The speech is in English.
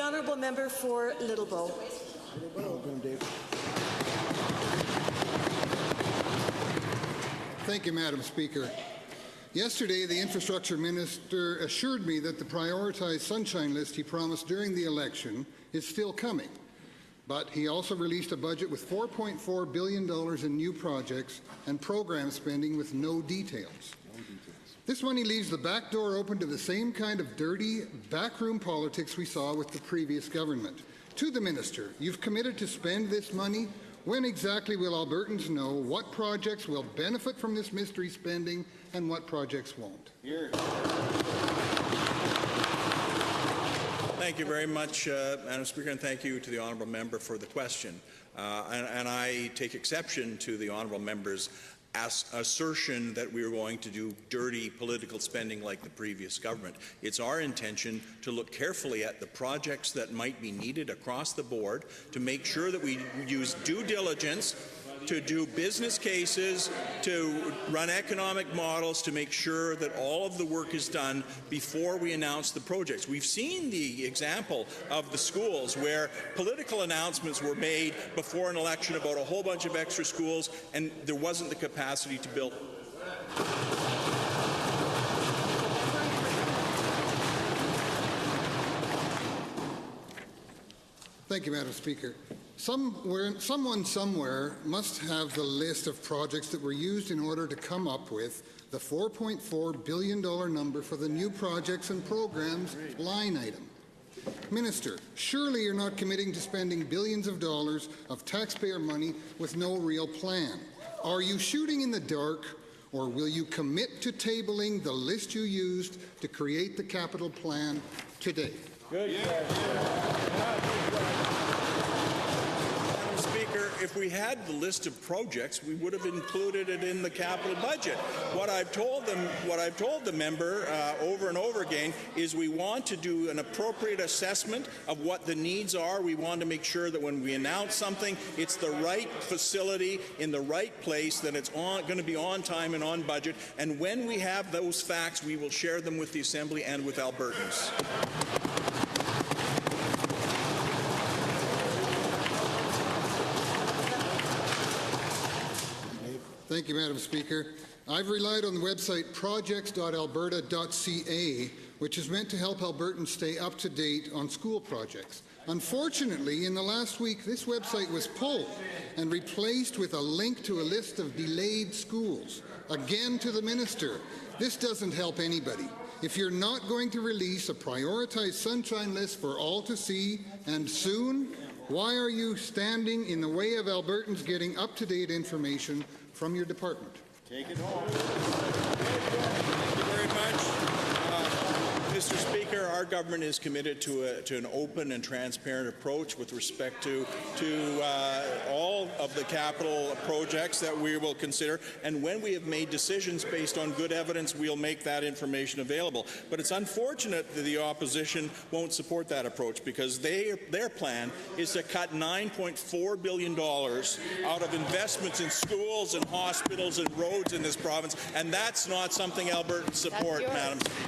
The honourable member for Littlebow. Thank you, Madam Speaker. Yesterday, the Infrastructure Minister assured me that the prioritised Sunshine List he promised during the election is still coming. But he also released a budget with $4.4 billion in new projects and program spending with no details. This money leaves the back door open to the same kind of dirty, backroom politics we saw with the previous government. To the Minister, you've committed to spend this money. When exactly will Albertans know what projects will benefit from this mystery spending and what projects won't? Thank you very much, Madam Speaker, and thank you to the honourable member for the question. And I take exception to the honourable member's assertion that we are going to do dirty political spending like the previous government. It's our intention to look carefully at the projects that might be needed across the board to make sure that we use due diligence to do business cases, to run economic models, to make sure that all of the work is done before we announce the projects. We've seen the example of the schools where political announcements were made before an election about a whole bunch of extra schools, and there wasn't the capacity to build. Thank you, Madam Speaker. Someone somewhere must have the list of projects that were used in order to come up with the $4.4 billion number for the new projects and programs line item. Minister, surely you're not committing to spending billions of dollars of taxpayer money with no real plan. Are you shooting in the dark, or will you commit to tabling the list you used to create the capital plan today? Good. If we had the list of projects, we would have included it in the capital budget. What I've told the member over and over again is we want to do an appropriate assessment of what the needs are. We want to make sure that when we announce something, it's the right facility in the right place, that it's going to be on time and on budget. And when we have those facts, we will share them with the Assembly and with Albertans. Thank you, Madam Speaker. I've relied on the website projects.alberta.ca, which is meant to help Albertans stay up to date on school projects. Unfortunately, in the last week, this website was pulled and replaced with a link to a list of delayed schools. Again, to the Minister, this doesn't help anybody. If you're not going to release a prioritised Sunshine List for all to see, and soon, why are you standing in the way of Albertans getting up-to-date information from your department? Take it home. Thank you very much. Mr. Speaker, our government is committed to an open and transparent approach with respect to all of the capital projects that we will consider. And when we have made decisions based on good evidence, we'll make that information available. But it's unfortunate that the opposition won't support that approach, because their plan is to cut $9.4 billion out of investments in schools and hospitals and roads in this province, and that's not something Albertans support, Madam Speaker.